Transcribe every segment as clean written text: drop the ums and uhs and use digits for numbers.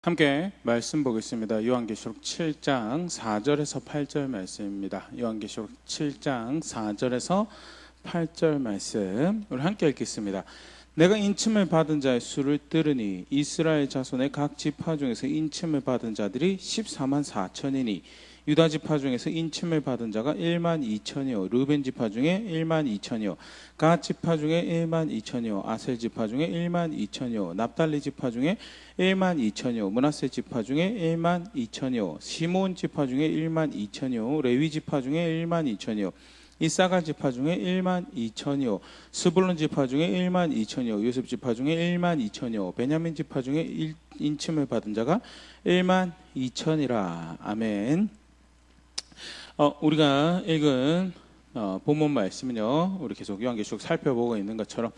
함께 말씀 보겠습니다. 요한계시록 7장 4절에서 8절 말씀입니다. 요한계시록 7장 4절에서 8절 말씀 우리 함께 읽겠습니다. 내가 인침을 받은 자의 수를 들으니 이스라엘 자손의 각 지파 중에서 인침을 받은 자들이 14만 4천이니 유다 지파 중에서 인침을 받은 자가 1만 2천이요 르벤 지파 중에 1만 2천이요 갓 지파 중에 1만 2천이요 아셀 지파 중에 1만 2천이요 납달리 지파 중에 1만 2천이요 므낫세 지파 중에 1만 2천이요 시몬 지파 중에 1만 2천이요 레위 지파 중에 1만 2천이요 이사갈 지파 중에 1만 2천이요 스불론 지파 중에 1만 2천이요 요셉 지파 중에 1만 2천이요 베냐민 지파 중에 인침을 받은 자가 1만 2천이라. 아멘. 우리가 읽은 본문 말씀은요, 우리 계속 요한계시록 살펴보고 있는 것처럼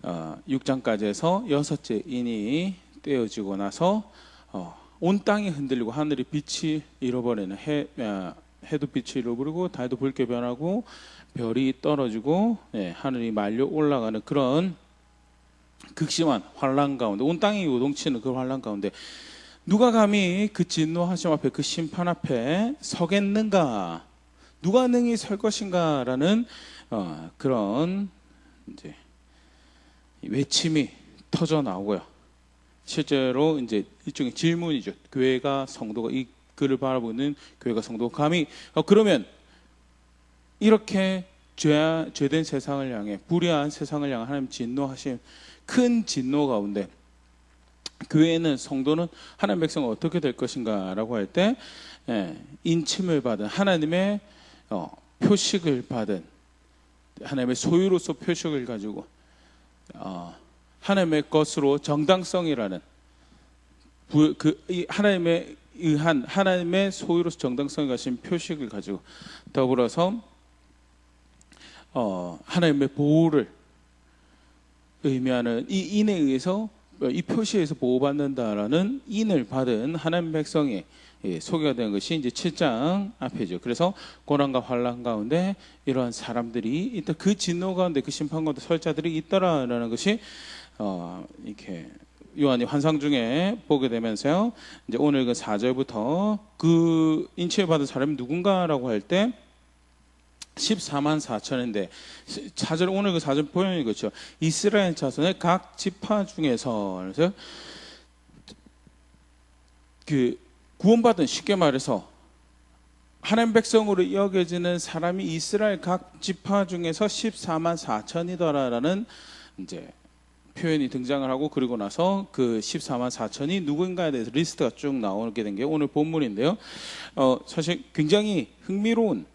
6장까지 해서 6째 인이 떼어지고 나서 온 땅이 흔들리고 하늘이 빛이 잃어버리는 해도 빛이 잃어버리고 달도 붉게 변하고 별이 떨어지고 하늘이 말려 올라가는 그런 극심한 환란 가운데, 온 땅이 요동치는 그 환란 가운데 누가 감히 그 진노하심 앞에, 그 심판 앞에 서겠는가? 누가 능히 설 것인가라는 그런 이제 외침이 터져 나오고요. 실제로 이제 일종의 질문이죠. 교회가, 성도가, 이 글을 바라보고 있는 교회가, 성도가 감히 그러면 이렇게 죄된 세상을 향해, 불의한 세상을 향해 하나님 진노하심, 큰 진노 가운데 교회는, 성도는, 하나님 백성은 어떻게 될 것인가 라고 할 때 인침을 받은, 하나님의 표식을 받은, 하나님의 소유로서 표식을 가지고 하나님의 것으로 정당성이라는 하나님의 의한, 하나님의 소유로서 정당성을 가진 표식을 가지고 더불어서 하나님의 보호를 의미하는 이 인에 의해서, 이 표시에서 보호받는다라는 인을 받은 하나님 백성이 소개가 된 것이 이제 7장 앞이죠. 그래서 고난과 환난 가운데 이러한 사람들이 있다, 그 진노 가운데, 그 심판 가운데 설 자들이 있더라라는 것이 이렇게 요한이 환상 중에 보게 되면서요. 이제 오늘 그 4절부터 그 인치를 받은 사람이 누군가라고 할 때 14만 4천인데, 4절, 오늘 그 4절 보면 이거죠. 이스라엘 자손의 각 지파 중에서, 그래서 그 구원받은, 쉽게 말해서 하나님 백성으로 여겨지는 사람이 이스라엘 각 지파 중에서 14만 4천이더라라는 이제 표현이 등장을 하고, 그리고 나서 그 14만 4천이 누구인가에 대해서 리스트가 쭉 나오게 된 게 오늘 본문인데요. 사실 굉장히 흥미로운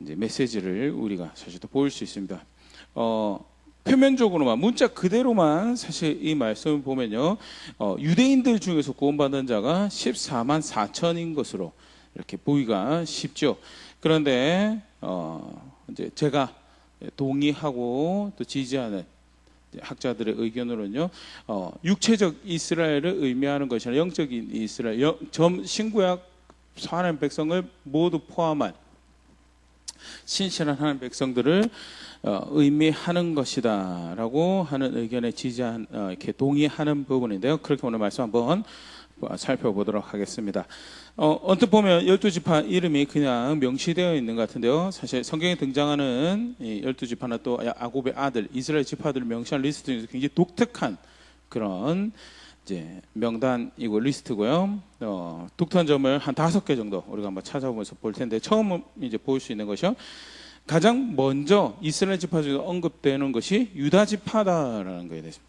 이제 메시지를 우리가 사실 또 보일 수 있습니다. 표면적으로만, 문자 그대로만 사실 이 말씀을 보면요, 유대인들 중에서 구원받은 자가 14만 4천인 것으로 이렇게 보기가 쉽죠. 그런데 이제 제가 동의하고 또 지지하는 학자들의 의견으로는요, 육체적 이스라엘을 의미하는 것이 아니라 영적인 이스라엘, 신구약 하나님 백성을 모두 포함한 신실한 하나님 백성들을 의미하는 것이다라고 하는 의견에 지지한, 이렇게 동의하는 부분인데요. 그렇게 오늘 말씀 한번 살펴보도록 하겠습니다. 언뜻 보면 12지파 이름이 그냥 명시되어 있는 것 같은데요. 사실 성경에 등장하는 이 12지파나 또 야곱의 아들, 이스라엘 지파들을 명시한 리스트 중에서 굉장히 독특한 그런 이제 명단이고 리스트고요. 독특한 점을 한 5개 정도 우리가 한번 찾아보면서 볼 텐데, 처음 이제 볼 수 있는 것이요, 가장 먼저 이스라엘 지파 중에 언급되는 것이 유다 지파다라는 거에 대해서.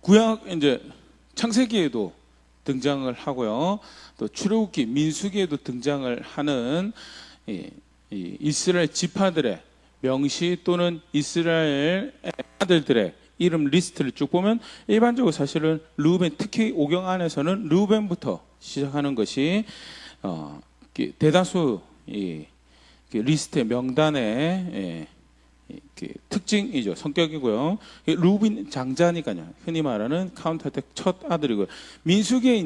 구약 이제 창세기에도 등장을 하고요, 또 출애굽기, 민수기에도 등장을 하는 이 이스라엘 지파들의 명시 또는 이스라엘 아들들의 이름 리스트를 쭉 보면 일반적으로 사실은 르우벤, 특히 오경 안에서는 르우벤부터 시작하는 것이 대다수 리스트의 명단의 특징이죠. 성격이고요. 르우벤 장자니까요. 흔히 말하는 카운트할 때 첫 아들이고요. 민수기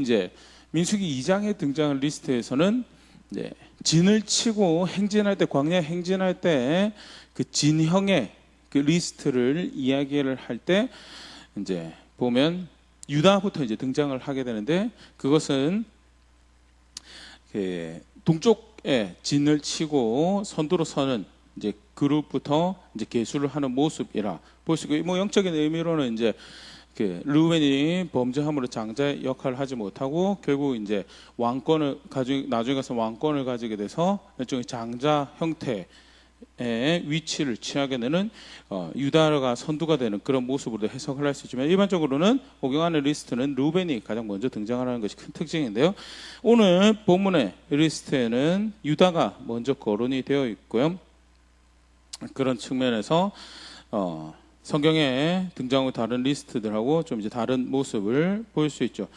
2장에 등장한 리스트에서는 이제 진을 치고 행진할 때, 광야 행진할 때 그 진형의 그 리스트를 이야기를 할 때 이제 보면 유다부터 이제 등장을 하게 되는데 그것은 동쪽에 진을 치고 선두로 서는 이제 그룹부터 이제 계수를 하는 모습이라 볼 수 있고, 뭐 영적인 의미로는 이제 르우벤이 범죄함으로 장자의 역할을 하지 못하고 결국 이제 왕권을 나중에 가서 왕권을 가지게 돼서 일종의 장자 형태의 위치를 취하게 되는 유다가 선두가 되는 그런 모습으로 해석을 할 수 있지만, 일반적으로는 오경안의 리스트는 르우벤이 가장 먼저 등장하는 것이 큰 특징인데요. 오늘 본문의 리스트에는 유다가 먼저 거론이 되어 있고요. 그런 측면에서 성경에 등장하고 다른 리스트들하고 좀 이제 다른 모습을 볼 수 있죠.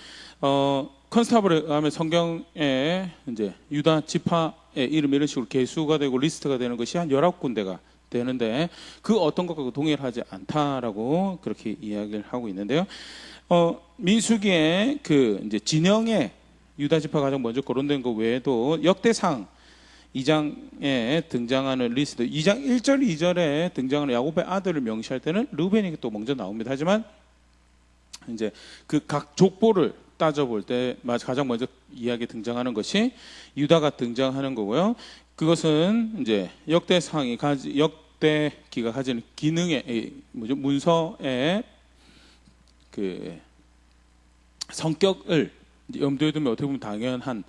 컨스타블에 하면 성경에 이제 유다 지파의 이름이 이런 식으로 계수가 되고 리스트가 되는 것이 한 19군데가 되는데 그 어떤 것과 동일하지 않다라고 그렇게 이야기를 하고 있는데요. 민수기에 이제 진영의 유다 지파가 가장 먼저 거론된 것 외에도 역대상 2장에 등장하는 리스트, 2장 1절, 2절에 등장하는 야곱의 아들을 명시할 때는 르우벤이 또 먼저 나옵니다. 하지만 이제 그 각 족보를 따져볼 때 가장 먼저 이야기 등장하는 것이 유다가 등장하는 거고요. 그것은 이제 역대기가 가지는 기능의 문서의 성격을 염두에 두면 어떻게 보면 당연한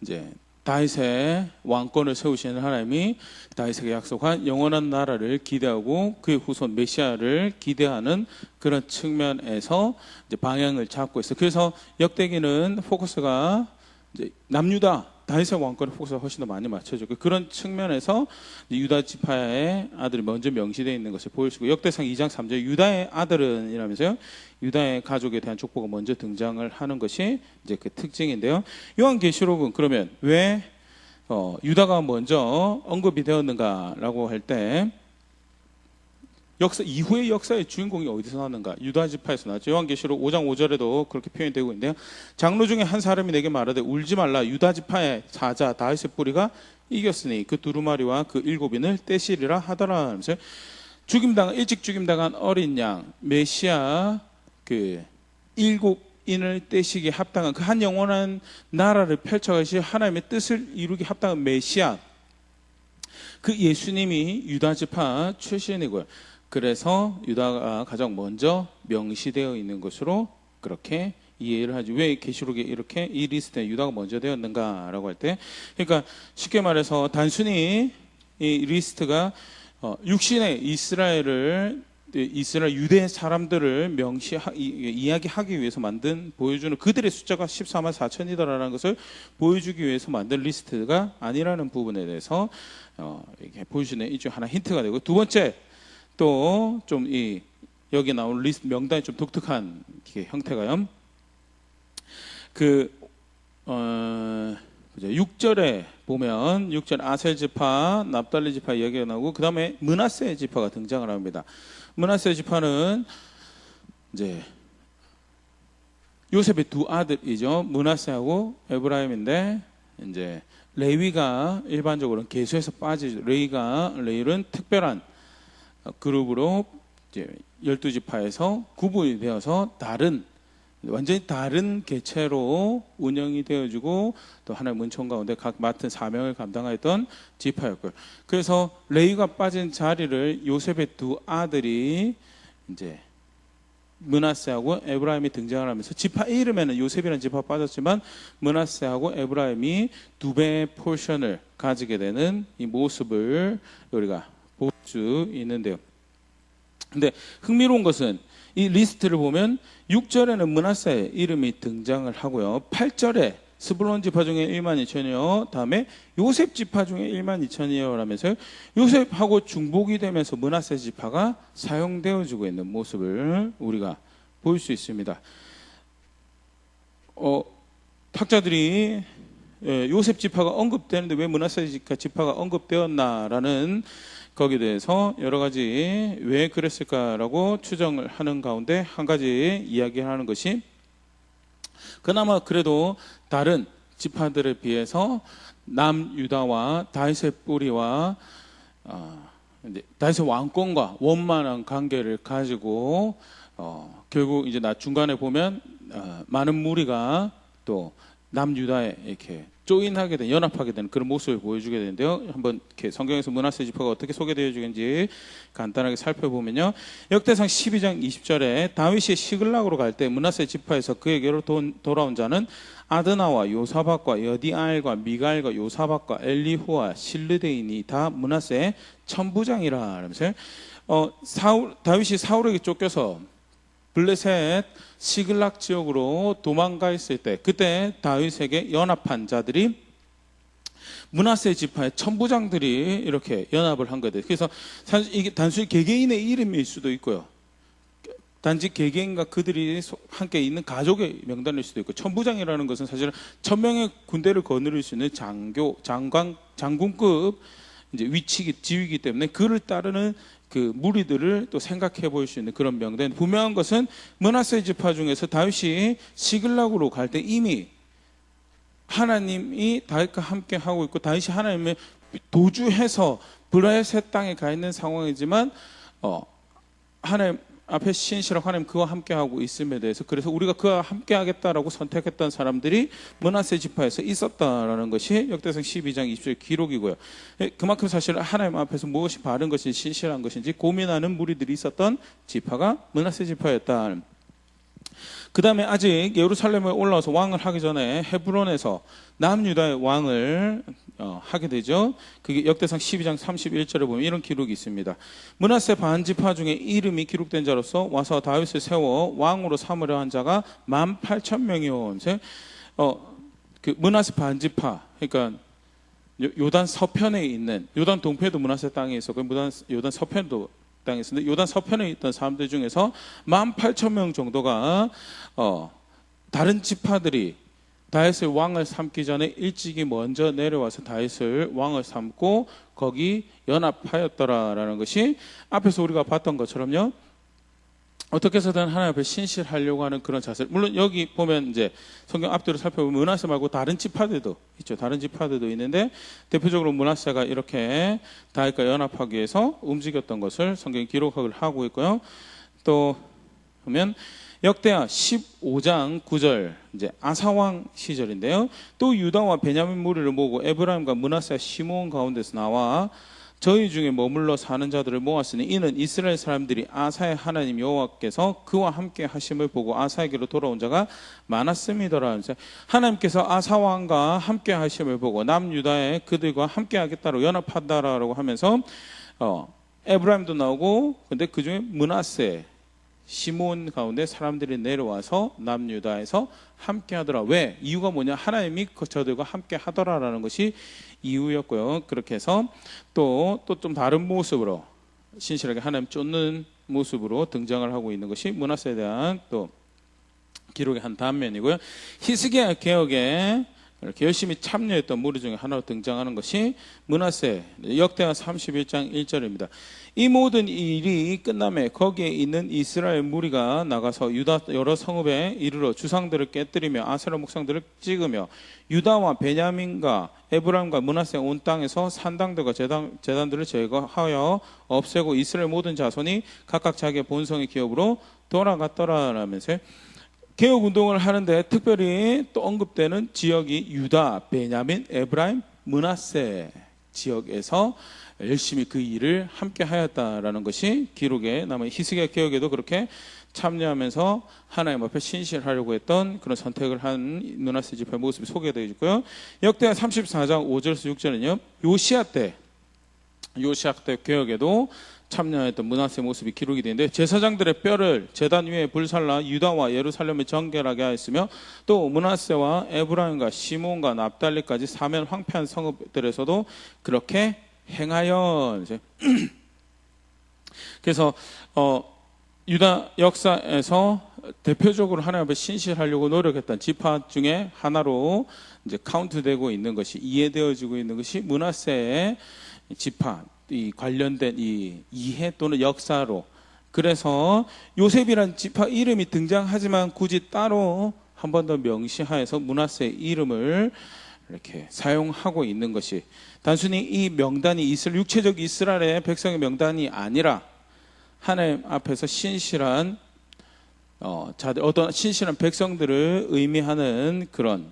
이제 다윗의 왕권을 세우시는 하나님이 다윗에게 약속한 영원한 나라를 기대하고 그의 후손 메시아를 기대하는 그런 측면에서 이제 방향을 잡고 있어요. 그래서 역대기는 포커스가 이제 남유다 다윗의 왕권의 포커스가 훨씬 더 많이 맞춰졌고, 그런 측면에서 유다 지파의 아들이 먼저 명시되어 있는 것을 보일 수 있고, 역대상 2장 3절 유다의 아들은 이라면서요, 유다의 가족에 대한 족보가 먼저 등장을 하는 것이 이제 그 특징인데요. 요한계시록은 그러면 왜 유다가 먼저 언급이 되었는가라고 할 때, 이후의 역사의 주인공이 어디서 나왔는가? 유다 지파에서 나왔죠. 요한계시록 5장 5절에도 그렇게 표현되고 있는데요. 장로 중에 한 사람이 내게 말하되 울지 말라. 유다 지파의 사자 다윗의 뿌리가 이겼으니 그 두루마리와 그 7인을 떼시리라 하더라 하면서, 일찍 죽임당한 어린 양 메시아 7인을 떼시기에 합당한 그 한 영원한 나라를 펼쳐가시 하나님의 뜻을 이루기 합당한 메시아, 그 예수님이 유다 지파 출신이고요. 그래서 유다가 가장 먼저 명시되어 있는 것으로 그렇게 이해를 하죠. 왜 계시록에 이렇게 이 리스트에 유다가 먼저 되었는가라고 할 때, 그러니까 쉽게 말해서 단순히 이 리스트가 육신의 이스라엘 유대 사람들을 이야기하기 위해서 보여주는 그들의 숫자가 14만 4천이다라는 것을 보여주기 위해서 만든 리스트가 아니라는 부분에 대해서 이렇게 보여주는 이 중 하나 힌트가 되고, 두 번째 또 좀 여기 나온 리스트 명단이 좀 독특한 형태가요. 6절에 보면 6절 아셀 지파, 납달리 지파 이야기가 나오고, 그 다음에 므낫세 지파가 등장을 합니다. 므낫세 지파는 이제 요셉의 두 아들이죠. 므낫세하고 에브라임인데, 이제 레위가 일반적으로는 계수에서 빠지죠. 레위는 특별한 그룹으로 이제 12지파에서 구분이 되어서 완전히 다른 개체로 운영이 되어지고, 또 하나의 문총 가운데 각 맡은 사명을 감당했던 지파였고요. 그래서 레위가 빠진 자리를 요셉의 두 아들이 이제 므낫세하고 에브라임이 등장을 하면서, 지파 이름에는 요셉이라는 지파가 빠졌지만 므낫세하고 에브라임이 두 배의 포션을 가지게 되는 이 모습을 우리가 볼 수 있는데요. 근데 흥미로운 것은 이 리스트를 보면 6절에는 므낫세의 이름이 등장을 하고요. 8절에 스불론 지파 중에 1만 2천이요. 다음에 요셉 지파 중에 1만 2천이요. 라면서 요셉하고 중복이 되면서 므낫세 지파가 사용되어지고 있는 모습을 우리가 볼 수 있습니다. 학자들이 요셉 지파가 언급되는데 왜 므낫세 지파가 언급되었나라는 거기에 대해서 여러 가지 왜 그랬을까라고 추정을 하는 가운데 한 가지 이야기하는 것이, 그나마 그래도 다른 지파들에 비해서 남유다와 다윗의 뿌리와 다윗의 왕권과 원만한 관계를 가지고 결국 이제 중간에 보면 많은 무리가 또 남유다에 이렇게 조인하게 된, 연합하게 되는 그런 모습을 보여주게 되는데요. 한번 이렇게 성경에서 므낫세 지파가 어떻게 소개되어지는지 간단하게 살펴보면요. 역대상 12장 20절에 다윗이 시글락으로 갈 때 므낫세 지파에서 그에게로 돌아온 자는 아드나와 요사박과 여디아엘과 미가엘과 요사박과 엘리후와 실르데인이 다 므낫세의 천부장이라 하면서 다윗이 사울에게 쫓겨서 블레셋 시글락 지역으로 도망가 있을 때, 그때 다윗에게 연합한 자들이 므낫세 지파의 천부장들이 이렇게 연합을 한 거예요. 그래서 사실 이게 단순히 개개인의 이름일 수도 있고요, 단지 개개인과 그들이 함께 있는 가족의 명단일 수도 있고, 천부장이라는 것은 사실은 1000명의 군대를 거느릴 수 있는 장군급 이제 지위이기 때문에 그를 따르는 그 무리들을 또 생각해 볼 수 있는 그런 명단. 분명한 것은 므낫세 지파 중에서 다윗이 시글락으로 갈 때 이미 하나님이 다윗과 함께 하고 있고, 다윗이 하나님을 도주해서 블레셋 땅에 가 있는 상황이지만 하나님 앞에 신실하고 하나님 그와 함께 하고 있음에 대해서, 그래서 우리가 그와 함께 하겠다라고 선택했던 사람들이 므낫세 지파에서 있었다라는 것이 역대상 12장 20절 기록이고요. 그만큼 사실 하나님 앞에서 무엇이 바른 것인지 신실한 것인지 고민하는 무리들이 있었던 지파가 므낫세 지파였다. 그 다음에 아직 예루살렘에 올라와서 왕을 하기 전에 헤브론에서 남유다의 왕을 하게 되죠. 그게 역대상 12장 31절에 보면 이런 기록이 있습니다. 므낫세 반지파 중에 이름이 기록된 자로서 와서 다윗을 세워 왕으로 삼으려 한 자가 18,000명이요. 그 므낫세 반지파, 그러니까 요단 서편에 있는, 요단 동편에도 므낫세 땅에 있었고 요단 서편도 땅에 있었는데, 요단 서편에 있던 사람들 중에서 18,000명 정도가 다른 지파들이 다윗을 왕을 삼기 전에 일찍이 먼저 내려와서 다윗을 왕을 삼고 거기 연합하였더라라는 것이 앞에서 우리가 봤던 것처럼요, 어떻게 해서든 하나님 앞에 신실하려고 하는 그런 자세. 물론 여기 보면 이제 성경 앞뒤로 살펴보면 므낫세 말고 다른 지파들도 있죠. 다른 지파들도 있는데 대표적으로 므낫세가 이렇게 다윗과 연합하기 위해서 움직였던 것을 성경이 기록을 하고 있고요. 또 보면 역대하 15장 9절 이제 아사왕 시절인데요. 또 유다와 베냐민 무리를 모으고 에브라임과 므낫세와 시므온 가운데서 나와 저희 중에 머물러 사는 자들을 모았으니 이는 이스라엘 사람들이 아사의 하나님 여호와께서 그와 함께 하심을 보고 아사에게로 돌아온 자가 많았음이더라. 하나님께서 아사 왕과 함께 하심을 보고 남유다에 그들과 함께 하겠다고 연합한다라고 하면서 에브라임도 나오고, 근데 그 중에 므낫세 시몬 가운데 사람들이 내려와서 남유다에서 함께 하더라. 왜? 이유가 뭐냐? 하나님이 저들과 함께 하더라라는 것이 이유였고요. 그렇게 해서 또 좀 다른 모습으로 신실하게 하나님 쫓는 모습으로 등장을 하고 있는 것이 므낫세에 대한 또 기록의 한 단면이고요. 히스기야 개혁에 이렇게 열심히 참여했던 무리 중에 하나로 등장하는 것이 므낫세 역대하 31장 1절입니다. 이 모든 일이 끝남에 거기에 있는 이스라엘 무리가 나가서 유다 여러 성읍에 이르러 주상들을 깨뜨리며 아세라 목상들을 찍으며 유다와 베냐민과 에브라임과 므낫세 온 땅에서 산당들과 제단들을 제거하여 없애고 이스라엘 모든 자손이 각각 자기의 본성의 기업으로 돌아갔더라라면서 개혁운동을 하는데 특별히 또 언급되는 지역이 유다, 베냐민, 에브라임, 므낫세 지역에서 열심히 그 일을 함께 하였다라는 것이 기록에 남은 히스기야 개혁에도 그렇게 참여하면서 하나님 앞에 신실하려고 했던 그런 선택을 한 므낫세 지파의 모습이 소개되어 있고요. 역대하 34장 5절에서 6절은요, 요시야 때 개혁에도 참여했던 므낫세 모습이 기록이 되는데, 제사장들의 뼈를 제단 위에 불살라 유다와 예루살렘을 정결하게 하였으며 또 므낫세와 에브라임과 시몬과 납달리까지 사면 황폐한 성읍들에서도 그렇게 행하여. 그래서 유다 역사에서 대표적으로 하나님 앞에 신실하려고 노력했던 지파 중에 하나로 이제 카운트되고 있는 것이, 이해되어지고 있는 것이 므낫세의 지파, 이 관련된 이 이해 또는 역사로. 그래서 요셉이란 지파 이름이 등장하지만 굳이 따로 한 번 더 명시하여서 므낫세의 이름을 이렇게 사용하고 있는 것이, 단순히 이 명단이 육체적 이스라엘의 백성의 명단이 아니라 하나님 앞에서 신실한 자들, 어떤 신실한 백성들을 의미하는 그런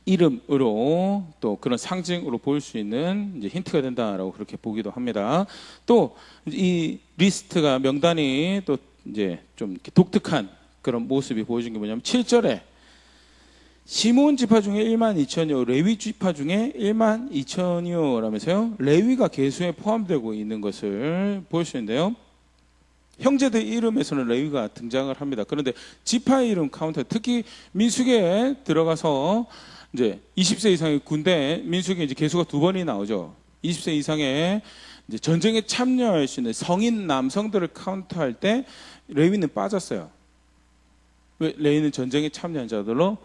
이름으로 또 그런 상징으로 보일 수 있는 이제 힌트가 된다라고 그렇게 보기도 합니다. 또 이 리스트가 명단이 또 이제 좀 독특한 그런 모습이 보여준 게 뭐냐면 7절에 시몬 지파 중에 1만 2천이요 레위 지파 중에 1만 2천이요 라면서요 레위가 계수에 포함되고 있는 것을 볼 수 있는데요. 형제들 이름에서는 레위가 등장을 합니다. 그런데 지파의 이름 카운터, 특히 민수기에 들어가서 이제 20세 이상의 군대 민수기에 이제 계수가 2번이 나오죠. 20세 이상의 이제 전쟁에 참여할 수 있는 성인 남성들을 카운트할 때 레위는 빠졌어요. 왜? 레위는 전쟁에 참여한 자들로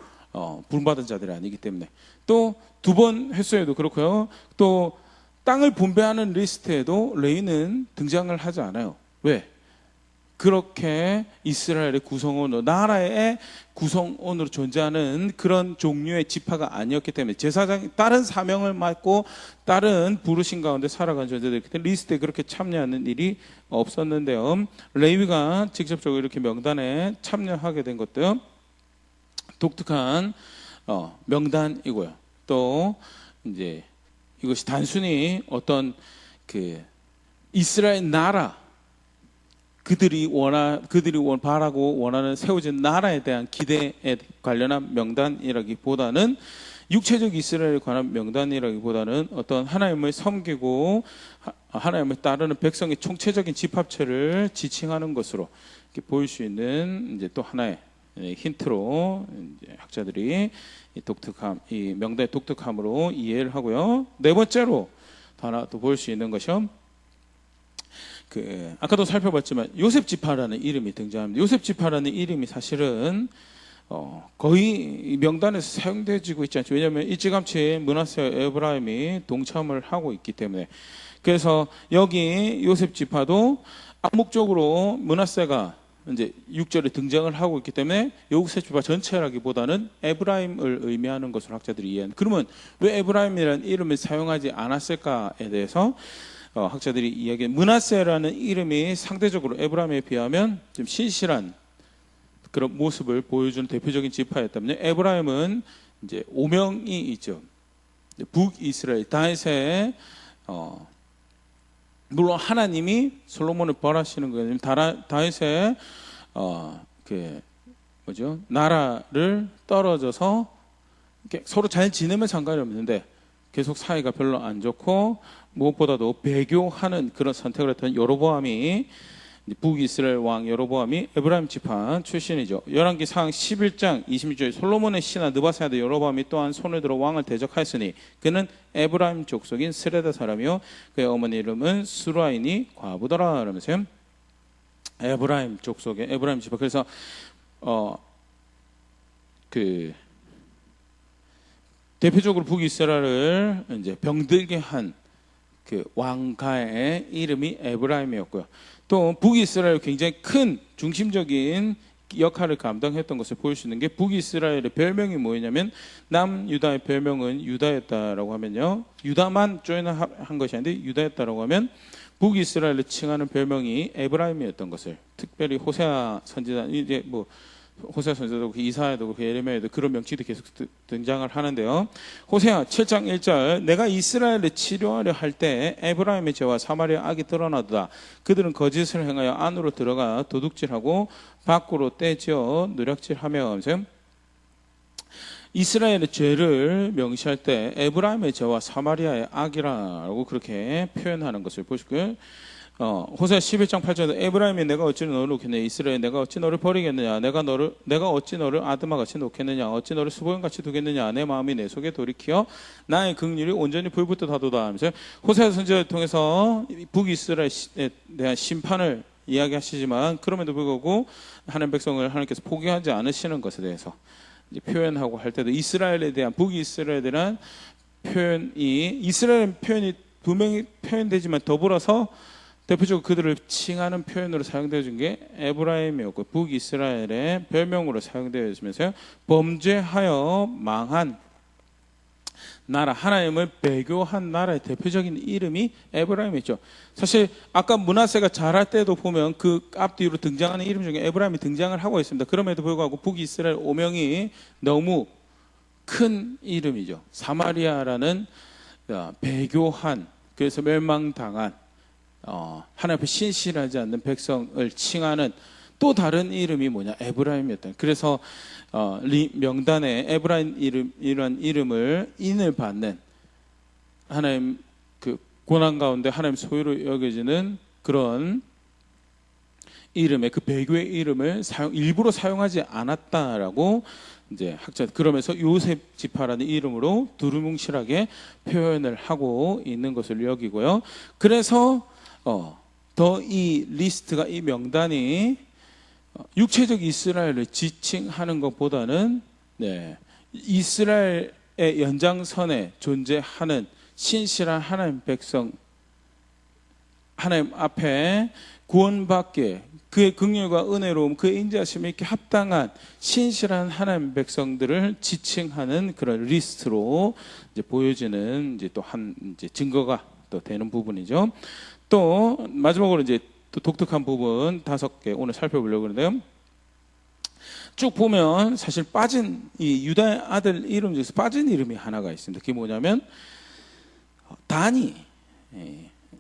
부름받은 자들이 아니기 때문에. 또 2번 횟수에도 그렇고요. 또 땅을 분배하는 리스트에도 레위는 등장을 하지 않아요. 왜? 그렇게 이스라엘의 구성원으로, 나라의 구성원으로 존재하는 그런 종류의 지파가 아니었기 때문에 제사장이 다른 사명을 맡고 다른 부르신 가운데 살아간 존재들이기 때문에 리스트에 그렇게 참여하는 일이 없었는데요. 레위가 직접적으로 이렇게 명단에 참여하게 된 것도 독특한 명단이고요. 또 이제 이것이 단순히 어떤 그 이스라엘 나라, 그들이 바라고 원하는 세워진 나라에 대한 기대에 관련한 명단이라기보다는 육체적 이스라엘에 관한 명단이라기보다는 어떤 하나님을 섬기고 하나님을 따르는 백성의 총체적인 집합체를 지칭하는 것으로 이렇게 보일 수 있는 이제 또 하나의 힌트로 이제 학자들이 이 명단의 독특함으로 이해를 하고요. 네 번째로 하나 또 볼 수 있는 것이요. 아까도 살펴봤지만 요셉 지파라는 이름이 등장합니다. 요셉 지파라는 이름이 사실은 거의 명단에서 사용되지고 있지 않죠. 왜냐하면 일찌감치 므낫세와 에브라임이 동참을 하고 있기 때문에. 그래서 여기 요셉 지파도 암묵적으로 므낫세가 이제 6절에 등장을 하고 있기 때문에 요셉 지파 전체라기보다는 에브라임을 의미하는 것으로 학자들이 이해합니다. 그러면 왜 에브라임이라는 이름을 사용하지 않았을까에 대해서 학자들이 이야기해. 므낫세라는 이름이 상대적으로 에브라임에 비하면 좀 신실한 그런 모습을 보여주는 대표적인 지파였다면 에브라임은 이제 오명이 있죠. 북이스라엘 다윗의 물론 하나님이 솔로몬을 벌하시는 거예요. 다윗의 나라를 떨어져서 서로 잘 지내면 상관이 없는데 계속 사이가 별로 안 좋고 무엇보다도 배교하는 그런 선택을 했던 여로보암이 북이스라엘 왕 여로보암이 에브라임 지파 출신이죠. 열왕기상 11장 26절 솔로몬의 신하 느바세 아들 여로보암이 또한 손을 들어 왕을 대적하였으니 그는 에브라임 족속인 스레다 사람이요 그의 어머니 이름은 수라이니 과부더라 라면서요. 에브라임 족속의 에브라임 지파. 그래서 대표적으로 북이스라엘을 이제 병들게 한 그 왕가의 이름이 에브라임이었고요. 또 북이스라엘 굉장히 큰 중심적인 역할을 감당했던 것을 보일 수 있는 게 북이스라엘의 별명이 뭐였냐면 남유다의 별명은 유다였다라고 하면요. 유다만 조인한 것이 아닌데 유다였다라고 하면 북이스라엘을 칭하는 별명이 에브라임이었던 것을 특별히 호세아 선지자 이제 호세아 선지자도 이사야도 그렇고 예레미야도 그런 명칭도 계속 등장을 하는데요. 호세아 7장 1절 내가 이스라엘을 치료하려 할 때 에브라임의 죄와 사마리아 악이 드러나도다. 그들은 거짓을 행하여 안으로 들어가 도둑질하고 밖으로 떼지어 누락질하며 하면서 이스라엘의 죄를 명시할 때 에브라임의 죄와 사마리아의 악이라고 그렇게 표현하는 것을 보시고요. 호세아 11장 8절에 에브라임이 내가 어찌 너를 놓겠느냐 이스라엘 내가 어찌 너를 버리겠느냐 내가 어찌 너를 아드마같이 놓겠느냐 어찌 너를 수보형같이 두겠느냐 내 마음이 내 속에 돌이키어 나의 긍휼이 온전히 불붙듯 하도다 하면서 호세아 선지자를 통해서 북이스라엘에 대한 심판을 이야기하시지만 그럼에도 불구하고 하나님 백성을 하나님께서 포기하지 않으시는 것에 대해서 이제 표현하고 할 때도 이스라엘에 대한 북이스라엘에 대한 표현이 이스라엘 표현이 분명히 표현되지만 더불어서 대표적으로 그들을 칭하는 표현으로 사용되어진 게 에브라임이었고 북이스라엘의 별명으로 사용되어지면서 범죄하여 망한 나라, 하나님을 배교한 나라의 대표적인 이름이 에브라임이죠. 사실 아까 므낫세가 자랄 때도 보면 그 앞뒤로 등장하는 이름 중에 에브라임이 등장을 하고 있습니다. 그럼에도 불구하고 북이스라엘 오명이 너무 큰 이름이죠. 사마리아라는 배교한, 그래서 멸망당한 하나님 앞에 신실하지 않는 백성을 칭하는 또 다른 이름이 뭐냐, 에브라임이었다. 그래서 명단에 에브라임 이런 이름을 인을 받는, 하나님 그 고난 가운데 하나님 소유로 여겨지는 그런 이름의, 그 배교의 이름을 일부러 사용하지 않았다라고 이제 학자, 그러면서 요셉 지파라는 이름으로 두루뭉실하게 표현을 하고 있는 것을 여기고요. 그래서 더 이 리스트가, 이 명단이 육체적 이스라엘을 지칭하는 것보다는 이스라엘의 연장선에 존재하는 신실한 하나님 백성, 하나님 앞에 구원받게, 그의 긍휼과 은혜로움, 그의 인자심에 이렇게 합당한 신실한 하나님 백성들을 지칭하는 그런 리스트로 이제 보여지는 이제 또 한 이제 증거가 또 되는 부분이죠. 또 마지막으로 이제 또 독특한 부분 5개 오늘 살펴보려고 그러는데요. 쭉 보면 사실 빠진 이 유다의 아들 이름 중에서 빠진 이름이 하나가 있습니다. 그게 뭐냐면 단이,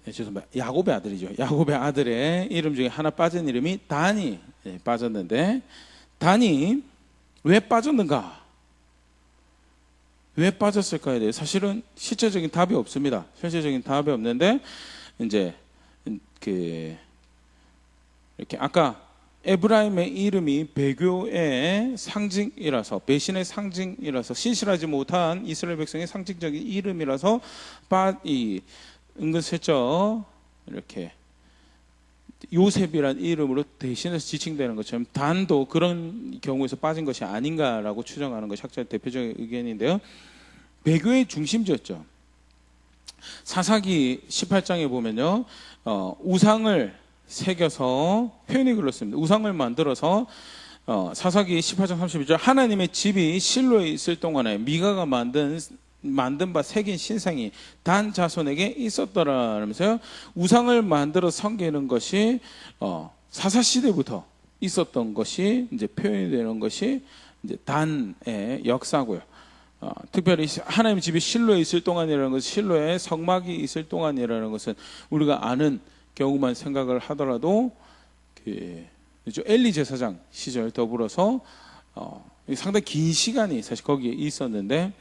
죄송합니다, 야곱의 아들이죠. 야곱의 아들의 이름 중에 하나 빠진 이름이 단이 빠졌는데, 단이 왜 빠졌는가? 왜 빠졌을까에 대해 사실은 실제적인 답이 없습니다. 현실적인 답이 없는데, 이제 이렇게 아까 에브라임의 이름이 배교의 상징이라서, 배신의 상징이라서, 신실하지 못한 이스라엘 백성의 상징적인 이름이라서 은근슬쩍 이렇게 요셉이란 이름으로 대신해서 지칭되는 것처럼 단도 그런 경우에서 빠진 것이 아닌가라고 추정하는 것이 학자의 대표적인 의견인데요. 배교의 중심지였죠. 사사기 18장에 보면요, 우상을 새겨서, 표현이 그렇습니다. 우상을 만들어서 사사기 18장 32절, 하나님의 집이 실로에 있을 동안에 미가가 만든 바 새긴 신상이 단 자손에게 있었더라면서요. 우상을 만들어 섬기는 것이 사사 시대부터 있었던 것이 이제 표현이 되는 것이 이제 단의 역사고요. 특별히 하나님의 집이 실로에 있을 동안이라는 것은, 실로에 성막이 있을 동안이라는 것은 우리가 아는 경우만 생각을 하더라도 엘리 제사장 시절 더불어서 상당히 긴 시간이 사실 거기에 있었는데,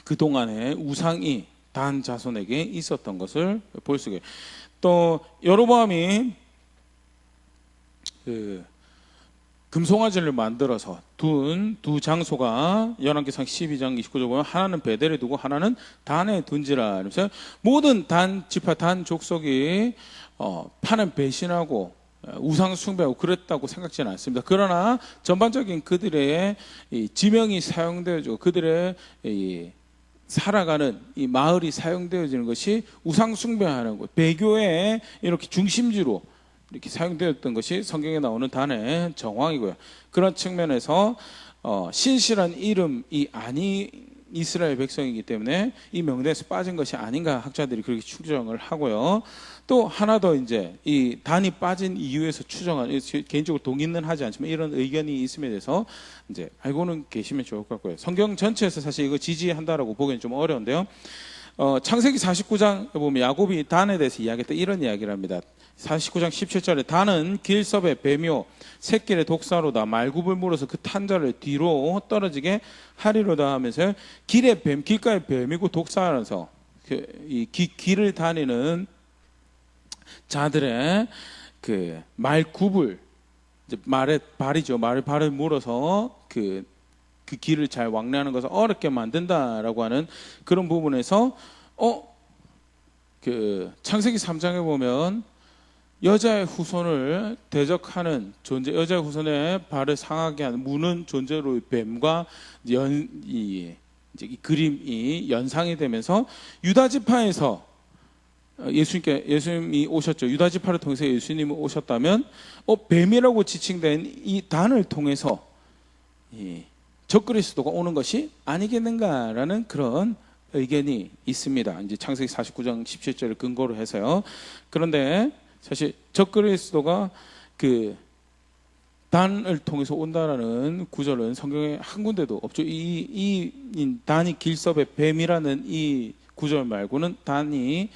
그 동안에 우상이 단 자손에게 있었던 것을 볼 수가 있어요. 또 여로보암이 금송아지를 만들어서 둔 두 장소가 열왕기상 12장 29절 보면, 하나는 베델에 두고 하나는 단에 둔지라. 그래서 모든 단 지파, 단 족속이 하나님 배신하고 우상 숭배하고 그랬다고 생각지는 않습니다. 그러나 전반적인 그들의 이 지명이 사용되어지고 그들의 이 살아가는 이 마을이 사용되어지는 것이 우상 숭배하는 것, 배교의 이렇게 중심지로 이렇게 사용되었던 것이 성경에 나오는 단의 정황이고요. 그런 측면에서 신실한 이름이 아닌 이스라엘 백성이기 때문에 이 명단에서 빠진 것이 아닌가 학자들이 그렇게 추정을 하고요. 또 하나 더 이제 이 단이 빠진 이유에서 추정한, 개인적으로 동의는 하지 않지만 이런 의견이 있음에 대해서 이제 알고는 계시면 좋을 것 같고요. 성경 전체에서 사실 이거 지지한다라고 보기엔 좀 어려운데요. 창세기 49장 보면 야곱이 단에 대해서 이야기했다, 이런 이야기를 합니다. 49장 17절에 단은 길섭의 뱀이요 새끼의 독사로다, 말굽을 물어서 그 탄자를 뒤로 떨어지게 하리로다 하면서, 길의 뱀, 길가의 뱀이고 독사라서 이 길을 다니는 자들의 그 말굽을, 이제 말의 발이죠, 말의 발을 물어서 그 길을 잘 왕래하는 것을 어렵게 만든다라고 하는 그런 부분에서 그 창세기 3장에 보면 여자의 후손을 대적하는 존재, 여자의 후손의 발을 상하게 하는 무는 존재로 뱀과 이 그림이 연상이 되면서 유다 지파에서 예수님이 오셨죠. 유다 지파를 통해서 예수님이 오셨다면 뱀이라고 지칭된 이 단을 통해서 적그리스도가 오는 것이 아니겠는가라는 그런 의견이 있습니다. 이제 창세기 49장 17절을 근거로 해서요. 그런데 사실 적그리스도가 그 단을 통해서 온다라는 구절은 성경에 한 군데도 없죠. 이 단이 길섭의 뱀이라는 이 구절 말고는 단이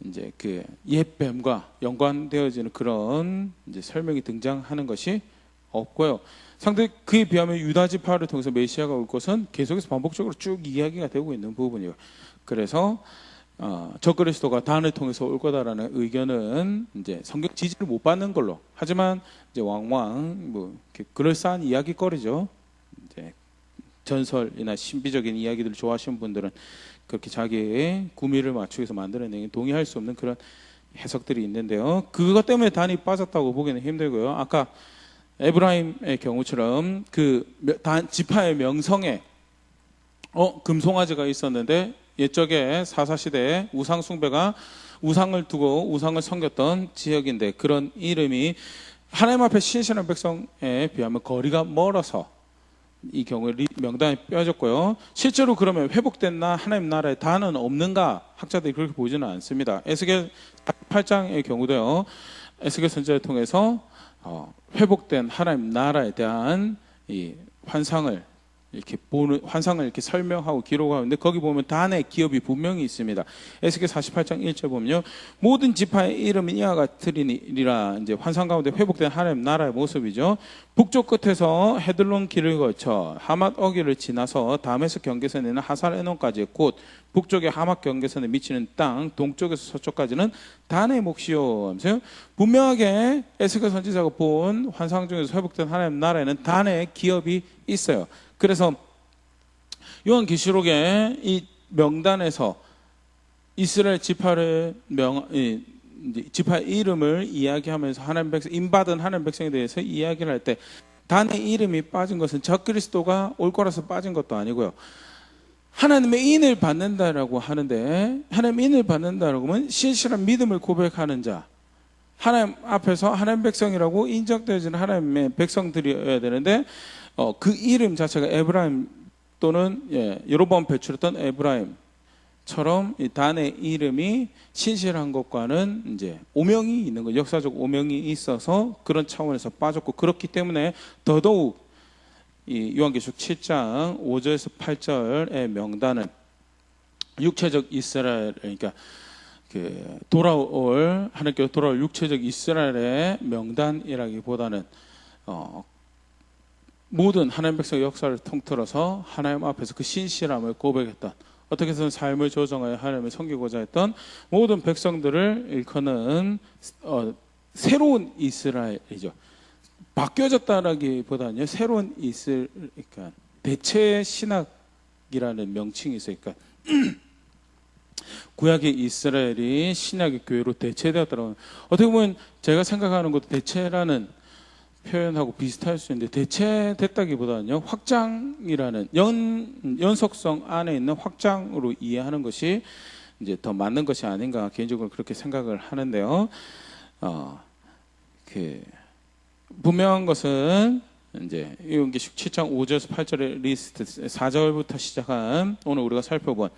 이제 그 옛뱀과 연관되어지는 그런 이제 설명이 등장하는 것이 없고요. 상대 그에 비하면 유다 지파를 통해서 메시아가 올 것은 계속해서 반복적으로 쭉 이야기가 되고 있는 부분이에요. 그래서 적그리스도가 단을 통해서 올 거다라는 의견은 이제 성경 지지를 못 받는 걸로. 하지만 이제 왕왕 뭐 그럴싸한 이야기거리죠. 이제 전설이나 신비적인 이야기들을 좋아하시는 분들은 그렇게 자기의 구미를 맞추기 위해서 만들어내는 동의할 수 없는 그런 해석들이 있는데요. 그것 때문에 단이 빠졌다고 보기는 힘들고요. 아까 에브라임의 경우처럼 그 지파의 명성에 금송아지가 있었는데 옛적에 사사시대에 우상 숭배가 우상을 두고 우상을 섬겼던 지역인데 그런 이름이 하나님 앞에 신실한 백성에 비하면 거리가 멀어서 이 경우에 명단이 빼졌고요. 실제로 그러면 회복된 하나님 나라의 단은 없는가? 학자들이 그렇게 보지는 않습니다. 에스겔 8장의 경우도요. 에스겔 선지자를 통해서 회복된 하나님 나라에 대한 이 환상을 이렇게 설명하고 기록하고 있는데 거기 보면 단의 기업이 분명히 있습니다. 에스겔 48장 1절 보면요. 모든 지파의 이름은 이와 같으리라. 이제 환상 가운데 회복된 하나님 나라의 모습이죠. 북쪽 끝에서 헤들론 길을 거쳐 하맛 어기를 지나서 다메섹 경계선에 있는 하살 에논까지 곧 북쪽의 하맛 경계선에 미치는 땅 동쪽에서 서쪽까지는 단의 몫이요. 분명하게 에스겔 선지자가 본 환상 중에서 회복된 하나님 나라에는 단의 기업이 있어요. 그래서 요한계시록의 이 명단에서 이스라엘 지파의 이름을 이야기하면서 하나님 백성, 인받은 하나님 백성에 대해서 이야기를 할 때 단의 이름이 빠진 것은 적그리스도가 올 거라서 빠진 것도 아니고요. 하나님의 인을 받는다라고 하는데 하나님의 인을 받는다라고 하면 신실한 믿음을 고백하는 자, 하나님 앞에서 하나님 백성이라고 인정되어지는 하나님의 백성들이어야 되는데 그 이름 자체가 에브라임 또는 여러 번 배출했던 에브라임처럼 이 단의 이름이 신실한 것과는 이제 오명이 있는 거, 역사적 오명이 있어서 그런 차원에서 빠졌고 그렇기 때문에 더더욱 이 요한계시록 7장 5절에서 8절의 명단은 육체적 이스라엘 그러니까 그 돌아올 하나님께로 돌아올 육체적 이스라엘의 명단이라기보다는 모든 하나님 백성의 역사를 통틀어서 하나님 앞에서 그 신실함을 고백했던 어떻게 해서든 삶을 조정하여 하나님을 섬기고자 했던 모든 백성들을 일컫는 새로운 이스라엘이죠. 바뀌어졌다라기보다는요, 새로운 그러니까 대체 신학이라는 명칭이 있어요. 그러니까 구약의 이스라엘이 신약의 교회로 대체되었다고. 어떻게 보면 제가 생각하는 것도 대체라는 표현하고 비슷할 수 있는데 대체됐다기보다는요 확장이라는 연속성 안에 있는 확장으로 이해하는 것이 이제 더 맞는 것이 아닌가 개인적으로 그렇게 생각을 하는데요. 분명한 것은 이제 요한계시록 7장 5절에서 8절의 리스트 4절부터 시작한 오늘 우리가 살펴본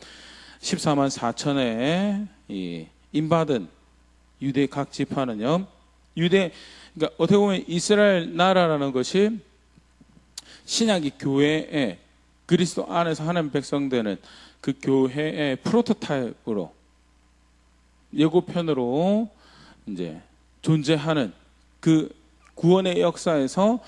14만 4천의 이 인받은 유대 각 지파는요 그러니까 어떻게 보면 이스라엘 나라라는 것이 신약이 교회에 그리스도 안에서 하나님 백성 되는 그 교회의 프로토타입으로 예고편으로 이제 존재하는 그 구원의 역사에서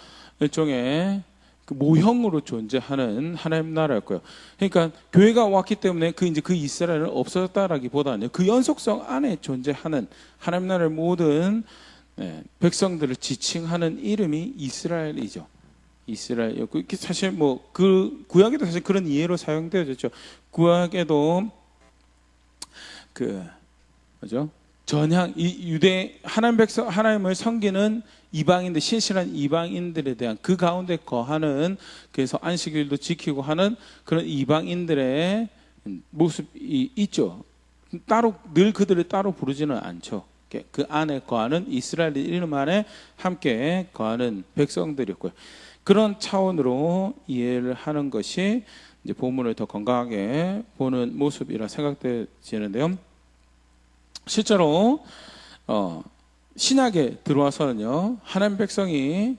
일종의 그 모형으로 존재하는 하나님 나라였고요. 그러니까 교회가 왔기 때문에 그 이스라엘은 없어졌다라기보다는 그 연속성 안에 존재하는 하나님 나라의 모든 백성들을 지칭하는 이름이 이스라엘이죠. 이스라엘이었고 사실 뭐 그 구약에도 사실 그런 이해로 사용되어졌죠. 구약에도 뭐죠? 전향 유대 하나님 백성 하나님을 섬기는 이방인들 신실한 이방인들에 대한 그 가운데 거하는 그래서 안식일도 지키고 하는 그런 이방인들의 모습이 있죠. 따로 늘 그들을 따로 부르지는 않죠. 그 안에 거하는 이스라엘 이름 안에 함께 거하는 백성들이었고요. 그런 차원으로 이해를 하는 것이 이제 본문을 더 건강하게 보는 모습이라 생각되지는데요. 실제로 신약에 들어와서는요, 하나님 백성이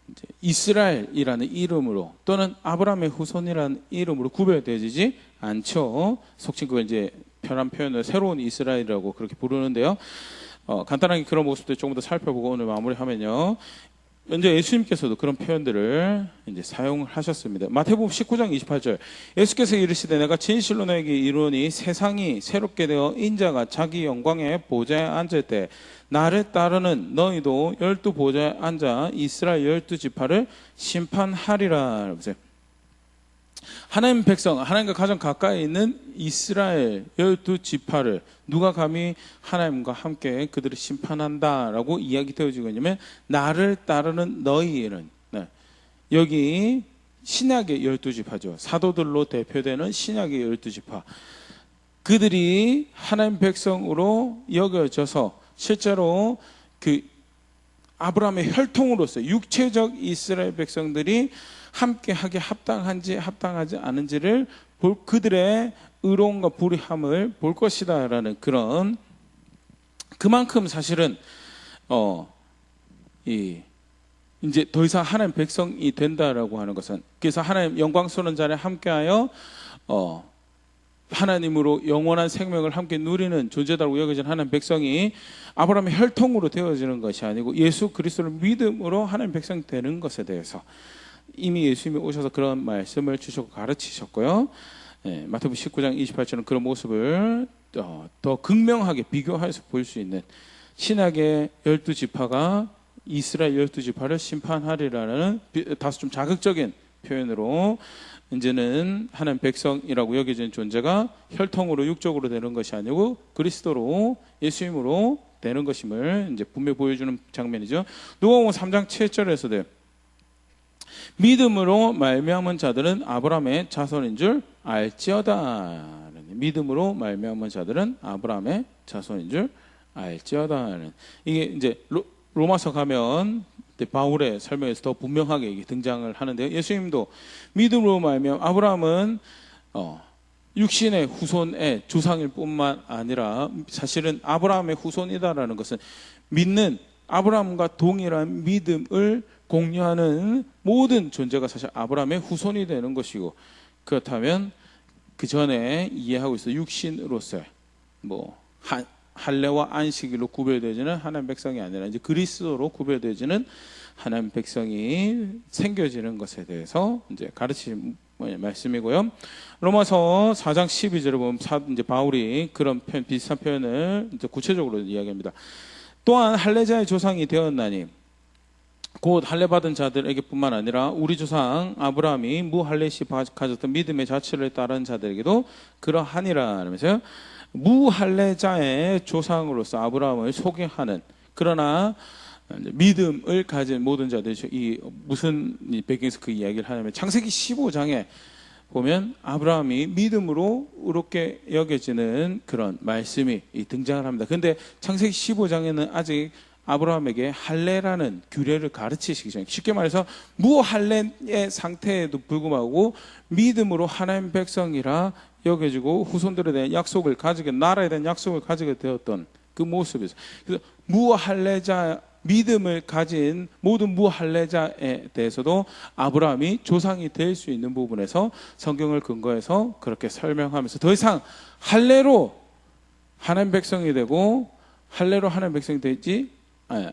이제 이스라엘이라는 이름으로 또는 아브라함의 후손이라는 이름으로 구별되지 않죠. 속칭 그걸 이제 편한 표현을 새로운 이스라엘이라고 그렇게 부르는데요. 간단하게 그런 모습들 조금 더 살펴보고 오늘 마무리하면요. 먼저 예수님께서도 그런 표현들을 이제 사용을 하셨습니다. 마태복음 19장 28절. 예수께서 이르시되 내가 진실로 너에게 이르노니 세상이 새롭게 되어 인자가 자기 영광의 보좌에 앉을 때 나를 따르는 너희도 12 보좌에 앉아 이스라엘 12지파를 심판하리라. 하나님 백성, 하나님과 가장 가까이 있는 이스라엘 12지파를 누가 감히 하나님과 함께 그들을 심판한다라고 이야기 되어지고 있냐면 나를 따르는 너희는, 여기 신약의 12지파죠. 사도들로 대표되는 신약의 12지파. 그들이 하나님 백성으로 여겨져서 실제로 그 아브라함의 혈통으로서 육체적 이스라엘 백성들이 함께하게 합당한지 합당하지 않은지를 그들의 의로움과 불의함을 볼 것이다라는 그런, 그만큼 사실은 이제 더 이상 하나님 백성이 된다라고 하는 것은, 그래서 하나님 영광스러운 자리에 함께하여 하나님으로 영원한 생명을 함께 누리는 존재다라고 여겨진 하나님 백성이 아브라함의 혈통으로 되어지는 것이 아니고 예수 그리스도를 믿음으로 하나님 백성이 되는 것에 대해서 이미 예수님이 오셔서 그런 말씀을 주셨고 가르치셨고요. 마태복음 19장 28절은 그런 모습을 더 극명하게 비교해서 볼 수 있는, 신약의 12지파가 이스라엘 12지파를 심판하리라는 다소 좀 자극적인 표현으로 이제는 하나님 백성이라고 여겨지는 존재가 혈통으로 육적으로 되는 것이 아니고 그리스도로 예수님으로 되는 것임을 이제 분명히 보여주는 장면이죠. 누가복음 3장 7절에서도 믿음으로 말미암은 자들은 아브라함의 자손인 줄 알지어다. 믿음으로 말미암은 자들은 아브라함의 자손인 줄 알지어다. 이게 이제 로마서 가면 바울의 설명에서 더 분명하게 이게 등장을 하는데요. 예수님도 믿음으로 말미암 아브라함은 육신의 후손의 조상일 뿐만 아니라 사실은 아브라함의 후손이다라는 것은 믿는 아브라함과 동일한 믿음을 공유하는 모든 존재가 사실 아브라함의 후손이 되는 것이고, 그렇다면 그 전에 이해하고 있어 육신으로서의 할례와 안식일로 구별되지는 하나님 백성이 아니라 이제 그리스도로 구별되지는 하나님 백성이 생겨지는 것에 대해서 이제 가르치는 말씀이고요. 로마서 4장 12절에 보면 이제 바울이 그런 비슷한 표현을 이제 구체적으로 이야기합니다. 또한 할례자의 조상이 되었나니 곧 할례 받은 자들에게뿐만 아니라 우리 조상 아브라함이 무할례시 가졌던 믿음의 자체를 따른 자들에게도 그러하니라 하면서요. 무할례자의 조상으로서 아브라함을 소개하는, 그러나 믿음을 가진 모든 자들이 이 무슨 배경에서 그 이야기를 하냐면 창세기 15장에 보면 아브라함이 믿음으로 의롭게 여겨지는 그런 말씀이 등장을 합니다. 그런데 창세기 15장에는 아직 아브라함에게 할례라는 규례를 가르치시기 전에, 쉽게 말해서 무할례의 상태에도 불구하고 믿음으로 하나님 백성이라 여겨지고 후손들에 대한 약속을 가지게, 나라에 대한 약속을 가지게 되었던 그 모습이죠. 그래서 무할례자, 믿음을 가진 모든 무할례자에 대해서도 아브라함이 조상이 될 수 있는 부분에서 성경을 근거해서 그렇게 설명하면서 더 이상 할례로 하나님 백성이 되고 할례로 하나님 백성이 되지,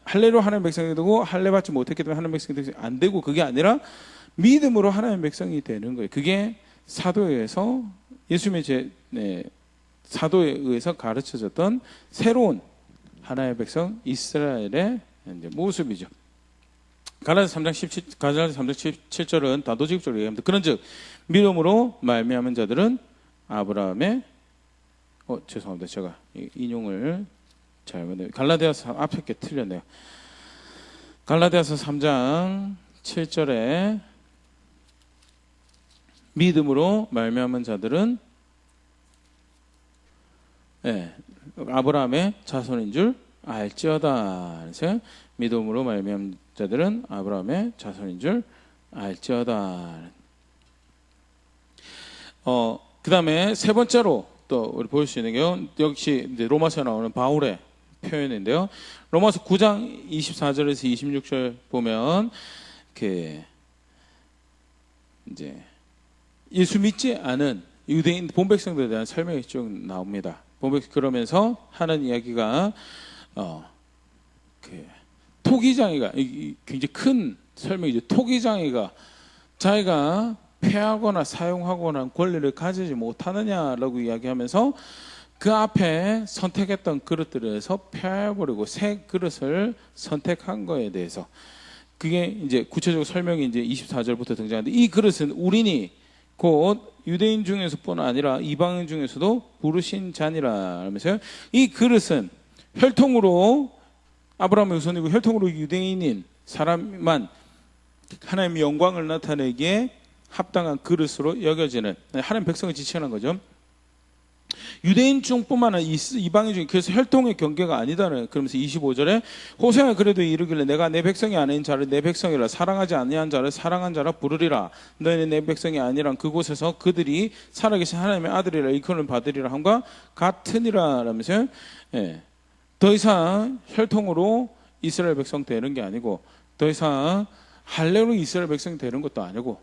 할례로 하나님 백성이 되고 할례 받지 못했기 때문에 하나님 백성이 되지 안 되고, 그게 아니라 믿음으로 하나님 백성이 되는 거예요. 그게 사도에 의해서 예수님의 사도에 의해서 가르쳐졌던 새로운 하나님의 백성 이스라엘의 이제 모습이죠. 갈라디아서 3장 17절은 다도직입적으로 얘기합니다. 그런즉 믿음으로 말미암은 자들은 아브라함의 죄송합니다. 제가 인용을 잘못했네요. 갈라디아서 앞에 게 틀렸네요. 갈라디아서 3장 7절에 믿음으로 말미암은 자들은 아브라함의 자손인 줄 알지어다. 그래서 믿음으로 말미암은 자들은 아브라함의 자손인 줄 알지어다. 그 다음에 세 번째로 또 우리 볼 수 있는 게 역시 이제 로마서에 나오는 바울의 표현인데요. 로마서 9장 24절에서 26절 보면 이제 예수 믿지 않은 유대인 본백성들에 대한 설명이 쭉 나옵니다. 그러면서 하는 이야기가 토기장이가 굉장히 큰 설명이죠. 토기장이가 자기가 폐하거나 사용하거나 권리를 가지지 못하느냐라고 이야기하면서 그 앞에 선택했던 그릇들에서 폐해버리고 새 그릇을 선택한 거에 대해서 그게 이제 구체적으로 설명이 이제 24절부터 등장하는데 이 그릇은 우리니 곧 유대인 중에서뿐 아니라 이방인 중에서도 부르신 자니라 하면서요. 이 그릇은 혈통으로 아브라함의 후손이고 혈통으로 유대인인 사람만 하나님의 영광을 나타내기에 합당한 그릇으로 여겨지는 하나님 백성을 지칭하는 거죠. 유대인 중뿐만 아니라 이방인 중 그래서 혈통의 경계가 아니다는 그러면서 25절에 호세아가 그래도 이르길래 내가 내 백성이 아닌 자를 내 백성이라 사랑하지 아니한 자를 사랑한 자라 부르리라 너희는 내 백성이 아니란 그곳에서 그들이 살아계신 하나님의 아들이라 일컬음을 받으리라 함과 같으니라 라면서요. 더 이상 혈통으로 이스라엘 백성 되는 게 아니고 더 이상 할례로 이스라엘 백성 되는 것도 아니고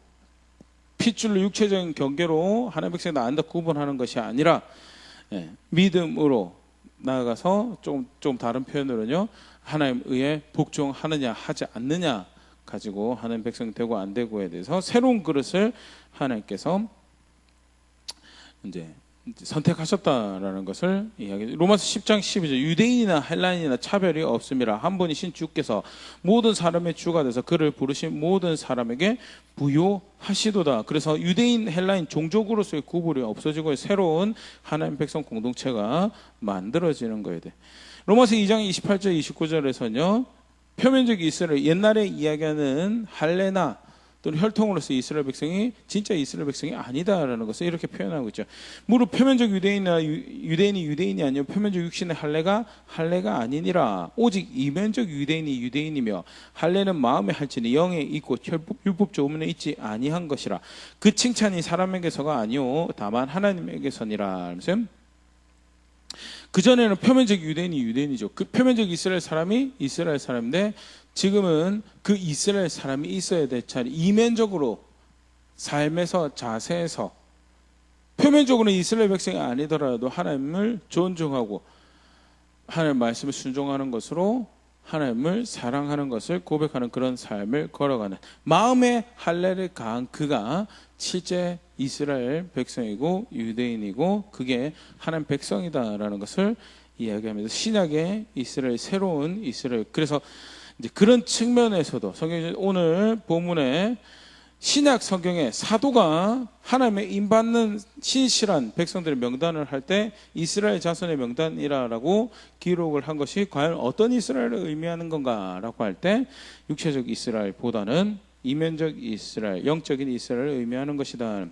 핏줄로 육체적인 경계로 하나님의 백성이 나한다 구분하는 것이 아니라 믿음으로 나아가서 좀 다른 표현으로는요 하나님 의에 복종하느냐 하지 않느냐 가지고 하나님 백성 되고 안 되고에 대해서 새로운 그릇을 하나님께서 이제 선택하셨다라는 것을 이야기. 로마서 10장 12절 유대인이나 헬라인이나 차별이 없음이라 한 분이신 주께서 모든 사람의 주가 돼서 그를 부르신 모든 사람에게 부요하시도다. 그래서 유대인 헬라인 종족으로서의 구분이 없어지고 새로운 하나님 백성 공동체가 만들어지는 거에 대해 로마서 2장 28절 29절에서는요 표면적 이스라엘 옛날에 이야기하는 할례나 또는 혈통으로서 이스라엘 백성이 진짜 이스라엘 백성이 아니다라는 것을 이렇게 표현하고 있죠. 무릇 표면적 유대인이 유대인이 아니요 표면적 육신의 할례가 아니니라. 오직 이면적 유대인이 유대인이며 할례는 마음에 할지니 영에 있고 율법적 의문에 있지 아니한 것이라. 그 칭찬이 사람에게서가 아니요 다만 하나님에게서니라. 하면서 그전에는 표면적 유대인이 유대인이죠. 그 표면적 이스라엘 사람이 이스라엘 사람인데 지금은 그 이스라엘 사람이 있어야 될 자리 이면적으로 삶에서 자세에서 표면적으로는 이스라엘 백성이 아니더라도 하나님을 존중하고 하나님의 말씀을 순종하는 것으로 하나님을 사랑하는 것을 고백하는 그런 삶을 걸어가는 마음의 할례를 가한 그가 실제 이스라엘 백성이고 유대인이고 그게 하나님 백성이다라는 것을 이야기하면서 신약의 이스라엘 새로운 이스라엘 그래서 이제 그런 측면에서도 성경 오늘 본문에 신약 성경에 사도가 하나님의 인받는 신실한 백성들의 명단을 할 때 이스라엘 자손의 명단이라고 기록을 한 것이 과연 어떤 이스라엘을 의미하는 건가라고 할 때 육체적 이스라엘보다는 이면적 이스라엘, 영적인 이스라엘을 의미하는 것이다.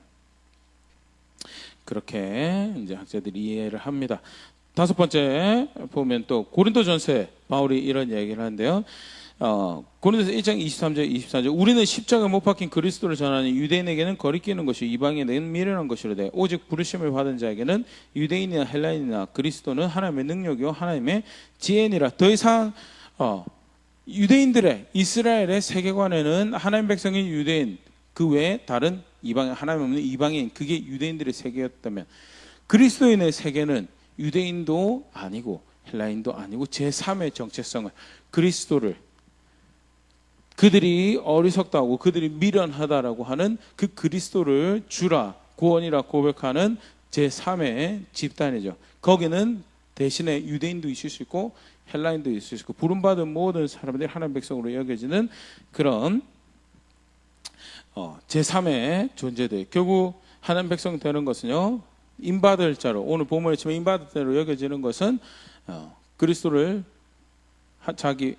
그렇게 이제 학자들이 이해를 합니다. 다섯 번째 보면 또 고린도전서에 바울이 이런 얘기를 하는데요. 고린도서 1장 23절 24절 우리는 십자가 못 박힌 그리스도를 전하는 유대인에게는 거리끼는 것이 이방인에게는 미련한 것이로되 오직 부르심을 받은 자에게는 유대인이나 헬라인이나 그리스도는 하나님의 능력이요 하나님의 지혜니라. 더 이상 유대인들의 이스라엘의 세계관에는 하나님 백성인 유대인 그 외에 다른 이방인 하나님 없는 이방인 그게 유대인들의 세계였다면 그리스도인의 세계는 유대인도 아니고 헬라인도 아니고 제3의 정체성을 그리스도를 그들이 어리석다고 그들이 미련하다라고 하는 그 그리스도를 주라 구원이라 고백하는 제3의 집단이죠. 거기는 대신에 유대인도 있을 수 있고 헬라인도 있을 수 있고 부름받은 모든 사람들이 하나님 백성으로 여겨지는 그런 제3의 존재들. 결국 하나님 백성 되는 것은요 인받을 자로 오늘 본문에 치면 인받을 자로 여겨지는 것은 그리스도를 자기의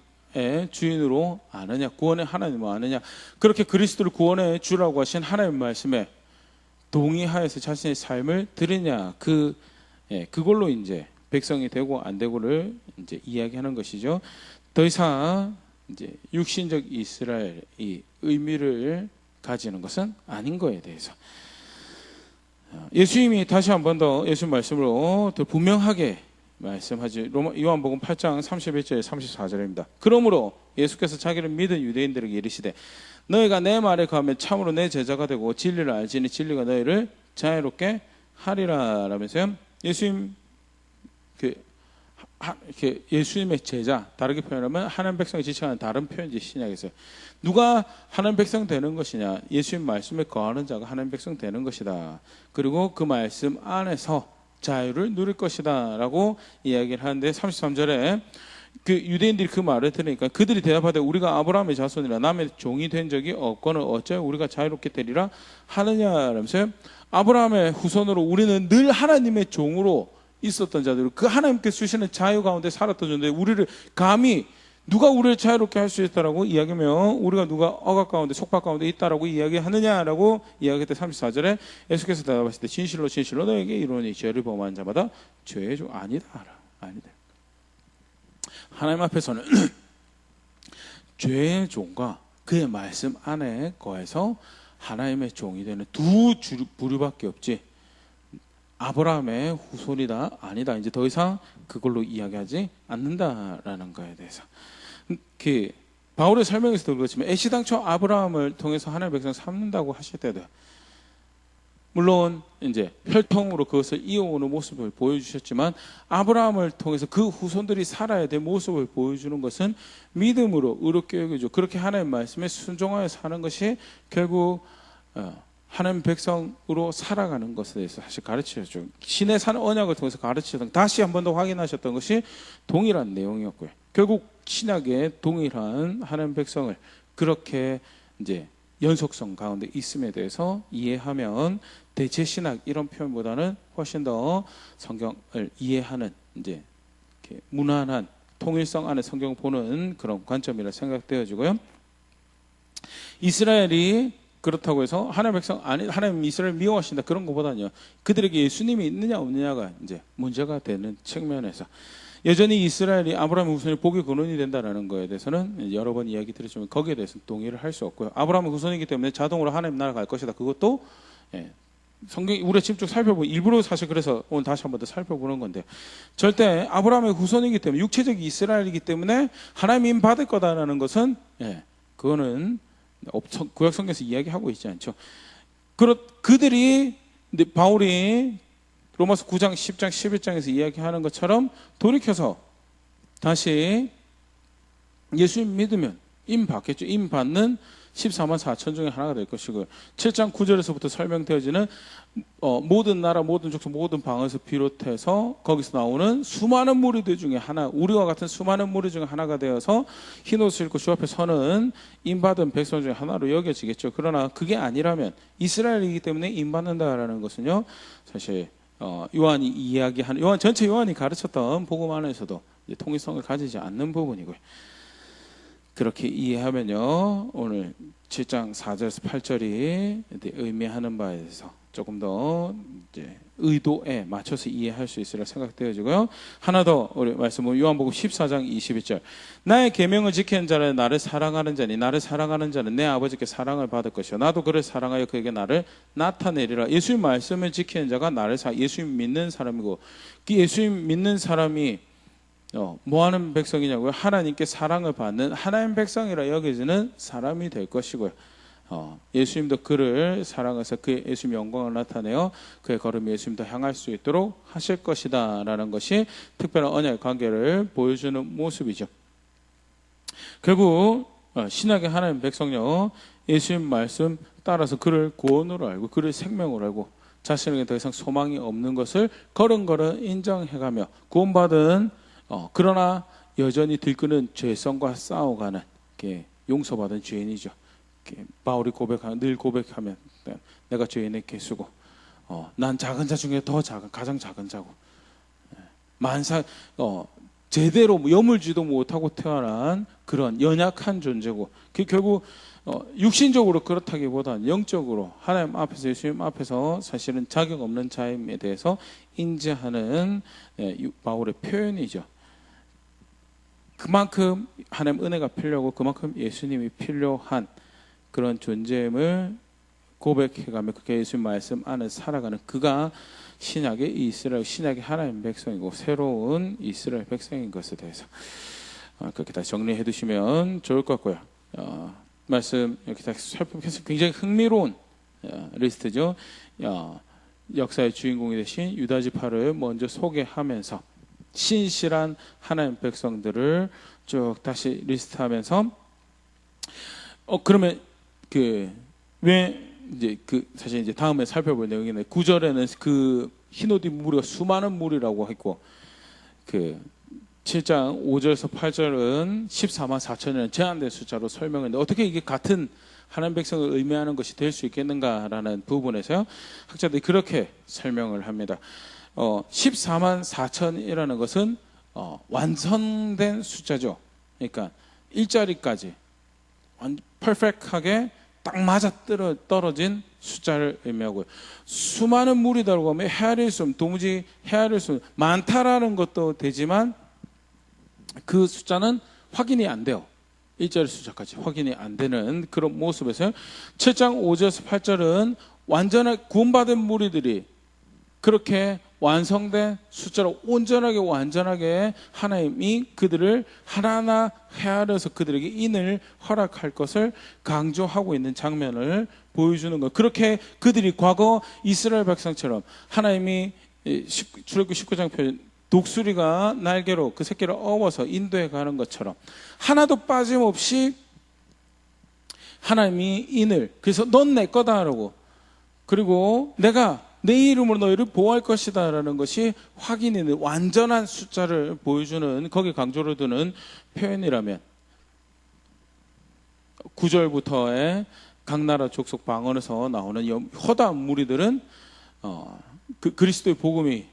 주인으로 아느냐 구원의 하나님을 아느냐 그렇게 그리스도를 구원의 주라고 하신 하나님의 말씀에 동의하여서 자신의 삶을 드리냐 그걸로 이제 백성이 되고 안 되고를 이제 이야기하는 것이죠. 더 이상 이제 육신적 이스라엘이 의미를 가지는 것은 아닌 거에 대해서 예수님이 다시 한 번 더 예수 말씀으로 더 분명하게 말씀하지. 요한복음 8장 31절 34절입니다. 그러므로 예수께서 자기를 믿은 유대인들에게 이르시되 너희가 내 말에 거하면 참으로 내 제자가 되고 진리를 알지니 진리가 너희를 자유롭게 하리라 라면서요. 예수님 예수님의 제자, 다르게 표현하면 하나님 백성이 지칭하는 다른 표현지 신약에서 누가 하나님 백성 되는 것이냐? 예수님 말씀에 거하는 자가 하나님 백성 되는 것이다. 그리고 그 말씀 안에서 자유를 누릴 것이다 라고 이야기를 하는데 33절에 그 유대인들이 그 말을 들으니까 그들이 대답하되 우리가 아브라함의 자손이라 남의 종이 된 적이 없거늘 어째 우리가 자유롭게 되리라 하느냐라면서요. 아브라함의 후손으로 우리는 늘 하나님의 종으로 있었던 자들, 그 하나님께 주시는 자유 가운데 살았던 자인데 우리를 감히 누가 우리를 자유롭게 할 수 있다라고 이야기하면 우리가 누가 억압 가운데 속박 가운데 있다라고 이야기하느냐라고 이야기할 때 34절에 예수께서 대답하실 때 진실로 진실로 너에게 이르노니 죄를 범한 자마다 죄의 종 아니다. 하나님 앞에서는 죄의 종과 그의 말씀 안에 거해서 하나님의 종이 되는 두 부류밖에 없지 아브라함의 후손이다 아니다 이제 더 이상 그걸로 이야기하지 않는다라는 거에 대해서 그 바울의 설명에서도 그렇지만 애시당초 아브라함을 통해서 하나님의 백성 삼는다고 하실 때도 물론 이제 혈통으로 그것을 이어오는 모습을 보여주셨지만 아브라함을 통해서 그 후손들이 살아야 될 모습을 보여주는 것은 믿음으로 의롭게 여기죠. 그렇게 하나님의 말씀에 순종하여 사는 것이 결국 하나님 백성으로 살아가는 것에 대해서 사실 가르치셨죠. 신의 산 언약을 통해서 가르치셨던 다시 한 번 더 확인하셨던 것이 동일한 내용이었고요. 결국 신약에 동일한 하나님 백성을 그렇게 이제 연속성 가운데 있음에 대해서 이해하면 대체 신학 이런 표현보다는 훨씬 더 성경을 이해하는 이제 이렇게 무난한 통일성 안에 성경을 보는 그런 관점이라 생각되어지고요. 이스라엘이 그렇다고 해서 하나님 백성 아니 하나님 이스라엘 미워하신다 그런 것보다는요. 그들에게 예수님이 있느냐 없느냐가 이제 문제가 되는 측면에서 여전히 이스라엘이 아브라함의 후손이 복의 근원이 된다라는 거에 대해서는 여러 번 이야기 드렸지만 거기에 대해서는 동의를 할 수 없고요. 아브라함의 후손이기 때문에 자동으로 하나님 나라 갈 것이다. 그것도 성경이 우리가 집중 살펴보고 일부러 사실 그래서 오늘 다시 한 번 더 살펴보는 건데 절대 아브라함의 후손이기 때문에 육체적 이스라엘이기 때문에 하나님 임 받을 거다라는 것은 그거는 구약 성경에서 이야기하고 있지 않죠. 그들이 바울이 로마서 9장, 10장, 11장에서 이야기하는 것처럼 돌이켜서 다시 예수님 믿으면 임 받겠죠. 임 받는 14만 4천 중에 하나가 될 것이고요. 7장 9절에서부터 설명되어지는 모든 나라, 모든 족속, 모든 방에서 비롯해서 거기서 나오는 수많은 무리들 중에 하나, 우리와 같은 수많은 무리 중에 하나가 되어서 흰옷을 입고 주 앞에 서는 임받은 백성 중에 하나로 여겨지겠죠. 그러나 그게 아니라면 이스라엘이기 때문에 임받는다라는 것은요. 사실 요한이 이야기하는 전체 요한이 가르쳤던 복음 안에서도 이제 통일성을 가지지 않는 부분이고요. 그렇게 이해하면요 오늘 7장 4절에서 8절이 의미하는 바에 대해서 조금 더 이제 의도에 맞춰서 이해할 수 있으리라 생각되어지고요. 하나 더 우리 말씀은 요한복음 14장 21절 나의 계명을 지키는 자는 나를 사랑하는 자니 나를 사랑하는 자는 내 아버지께 사랑을 받을 것이요 나도 그를 사랑하여 그에게 나를 나타내리라. 예수님 말씀을 지키는 자가 나를 예수님 믿는 사람이고 그 예수님 믿는 사람이 뭐하는 백성이냐고요? 하나님께 사랑을 받는 하나님 백성이라 여겨지는 사람이 될 것이고요. 예수님도 그를 사랑해서 그의 예수님 영광을 나타내어 그의 걸음이 예수님도 향할 수 있도록 하실 것이다 라는 것이 특별한 언약의 관계를 보여주는 모습이죠. 결국 신약의 하나님 백성요 예수님 말씀 따라서 그를 구원으로 알고 그를 생명으로 알고 자신에게 더 이상 소망이 없는 것을 걸음걸음 인정해가며 구원받은 그러나 여전히 들끄는 죄성과 싸워가는 용서받은 죄인이죠. 바울이 늘 고백하면 내가 죄인의 개수고 난 작은 자 중에 더 작은 가장 작은 자고 제대로 여물지도 못하고 태어난 그런 연약한 존재고, 결국 육신적으로 그렇다기보다는 영적으로 하나님 앞에서, 예수님 앞에서 사실은 자격 없는 자임에 대해서 인지하는 바울의 표현이죠. 그만큼 하나님 은혜가 필요하고 그만큼 예수님이 필요한 그런 존재임을 고백해가며 그렇게 예수님 말씀 안에 살아가는 그가 신약의 이스라엘, 신약의 하나님 백성이고 새로운 이스라엘 백성인 것에 대해서 그렇게 다시 정리해 두시면 좋을 것 같고요. 말씀 이렇게 다시 살펴보면서 굉장히 흥미로운 리스트죠. 역사의 주인공이 되신 유다 지파를 먼저 소개하면서 신실한 하나님 백성들을 쭉 다시 리스트하면서 그러면 왜 이제 사실 이제 다음에 살펴볼 내용인데 9절에는 그 흰옷 입은 무리가 수많은 무리라고 했고 7장 5절에서 8절은 14만 4천이라는 제한된 숫자로 설명했는데 어떻게 이게 같은 하나님 백성을 의미하는 것이 될 수 있겠는가라는 부분에서요 학자들이 그렇게 설명을 합니다. 14만 4천이라는 것은 완성된 숫자죠. 그러니까 일자리까지 퍼펙트하게 딱 맞아 떨어진 숫자를 의미하고요. 수많은 무리다라고 하면 헤아릴 수 없는, 도무지 헤아릴 수 없는, 많다라는 것도 되지만 그 숫자는 확인이 안 돼요. 일자리 숫자까지 확인이 안 되는 그런 모습에서 7장 5절에서 8절은 완전한 구원받은 무리들이 그렇게 완성된 숫자로 온전하게 완전하게 하나님이 그들을 하나하나 헤아려서 그들에게 인을 허락할 것을 강조하고 있는 장면을 보여주는 것. 그렇게 그들이 과거 이스라엘 백성처럼 하나님이 출애굽기 19장 표현 독수리가 날개로 그 새끼를 업어서 인도해 가는 것처럼 하나도 빠짐없이 하나님이 인을, 그래서 넌 내 거다라고, 그리고 내가 내 이름으로 너희를 보호할 것이다 라는 것이 확인이 되는 완전한 숫자를 보여주는, 거기에 강조를 두는 표현이라면 9절부터의 각 나라 족속 방언에서 나오는 허다한 무리들은 그리스도의 복음이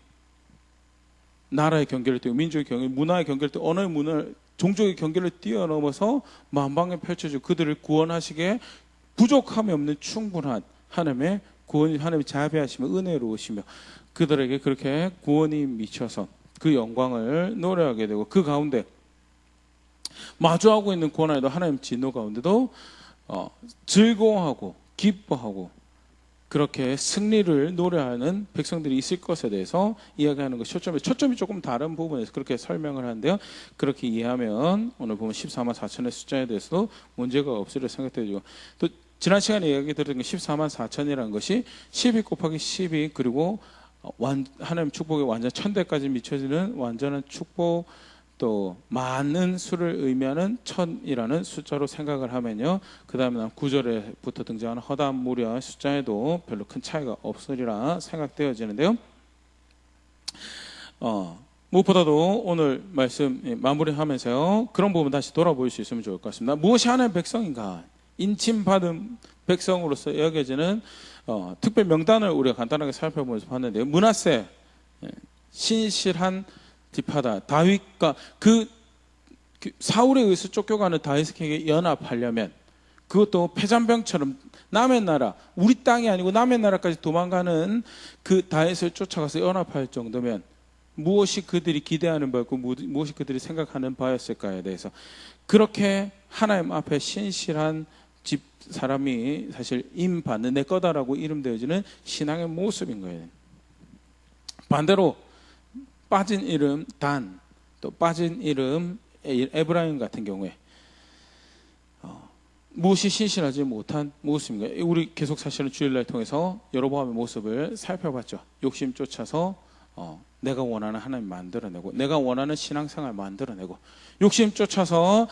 나라의 경계를 뛰고 민족의 경계, 문화의 경계를 뛰고 언어의 문화를, 종족의 경계를 뛰어넘어서 만방에 펼쳐지고 그들을 구원하시기에 부족함이 없는 충분한 하나님의 구원이, 하나님의 자비하시며 은혜로우시며 그들에게 그렇게 구원이 미쳐서 그 영광을 노래하게 되고 그 가운데 마주하고 있는 고난에도 하나님 진노 가운데도 즐거워하고 기뻐하고 그렇게 승리를 노래하는 백성들이 있을 것에 대해서 이야기하는 것, 초점이 조금 다른 부분에서 그렇게 설명을 하는데요. 그렇게 이해하면 오늘 보면 14만 4천의 숫자에 대해서도 문제가 없으리라 생각되죠. 또 지난 시간에 이야기 드렸던 14만 4천이라는 것이 12 곱하기 12 그리고 하나님 축복의 완전 1000대까지 미쳐지는 완전한 축복, 또 많은 수를 의미하는 1000이라는 숫자로 생각을 하면요, 그 다음에 9절에부터 등장하는 허다한 무리와 숫자에도 별로 큰 차이가 없으리라 생각되어지는데요. 무엇보다도 오늘 말씀 마무리하면서요, 그런 부분 다시 돌아볼 수 있으면 좋을 것 같습니다. 무엇이 하나님의 백성인가? 인침받은 백성으로서 여겨지는 특별 명단을 우리가 간단하게 살펴보면서 봤는데요. 므낫세, 신실한 지파다. 다윗과 그 사울에 의해서 쫓겨가는 다윗에게 연합하려면, 그것도 패잔병처럼 남의 나라, 우리 땅이 아니고 남의 나라까지 도망가는 그 다윗을 쫓아가서 연합할 정도면 무엇이 그들이 기대하는 바였고 무엇이 그들이 생각하는 바였을까에 대해서, 그렇게 하나님 앞에 신실한 집 사람이 사실 임받는, 내 거다라고 이름되어지는 신앙의 모습인 거예요. 반대로 빠진 이름 단, 또 빠진 이름 에브라임 같은 경우에 무엇이 신실하지 못한 모습인가? 우리 계속 사실은 주일날 통해서 여로보암의 모습을 살펴봤죠. 욕심 쫓아서 내가 원하는 하나님 만들어내고, 내가 원하는 신앙생활 만들어내고, 욕심 쫓아서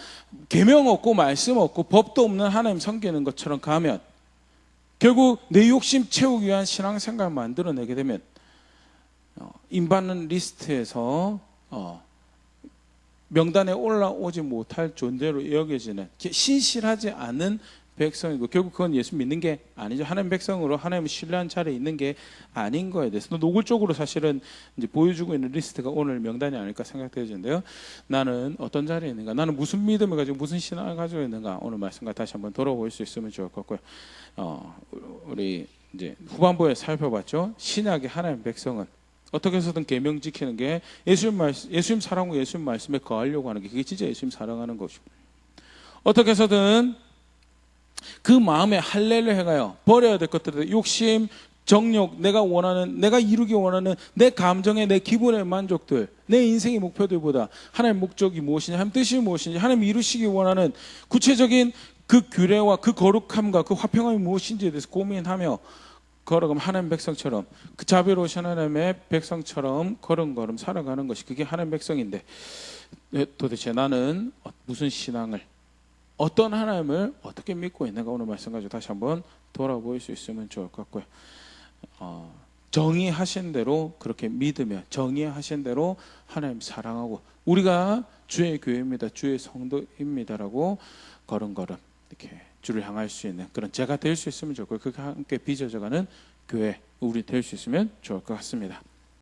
계명 없고 말씀 없고 법도 없는 하나님 섬기는 것처럼 가면 결국 내 욕심 채우기 위한 신앙생활 만들어내게 되면 임받는 리스트에서 명단에 올라오지 못할 존재로 여겨지는, 신실하지 않은 백성이고 결국 그건 예수 믿는 게 아니죠. 하나님 백성으로 하나님을 신뢰한 자리에 있는 게 아닌 거에 대해서 노골적으로 사실은 이제 보여주고 있는 리스트가 오늘 명단이 아닐까 생각되는데요. 나는 어떤 자리에 있는가? 나는 무슨 믿음을 가지고 무슨 신앙을 가지고 있는가? 오늘 말씀과 다시 한번 돌아볼 수 있으면 좋을 것 같고요. 우리 이제 후반부에 살펴봤죠. 신약의 하나님 백성은 어떻게 해서든 계명 지키는 게 예수님 사랑하고 예수님 말씀에 거하려고 하는 게 그게 진짜 예수님 사랑하는 것이고 어떻게 해서든 그 마음에 할례를 해가요. 버려야 될 것들을 욕심, 정욕, 내가 이루기 원하는 내 감정의 내 기분의 만족들, 내 인생의 목표들보다 하나님의 목적이 무엇이냐, 하나님 뜻이 무엇인지, 하나님 이루시기 원하는 구체적인 그 규례와 그 거룩함과 그 화평함이 무엇인지에 대해서 고민하며 걸어가면 하나님 백성처럼 그 자비로우신 하나님의 백성처럼 걸음걸음 살아가는 것이 그게 하나님 백성인데 도대체 나는 무슨 신앙을 어떤 하나님을 어떻게 믿고 있는가 오늘 말씀 가지고 다시 한번 돌아볼 수 있으면 좋을 것 같고요. 정의하신 대로 그렇게 믿으며 정의하신 대로 하나님 사랑하고 우리가 주의 교회입니다. 주의 성도입니다라고 걸음걸음 이렇게 주를 향할 수 있는 그런 제가 될 수 있으면 좋고요. 그렇게 함께 빚어져가는 교회 우리 될 수 있으면 좋을 것 같습니다.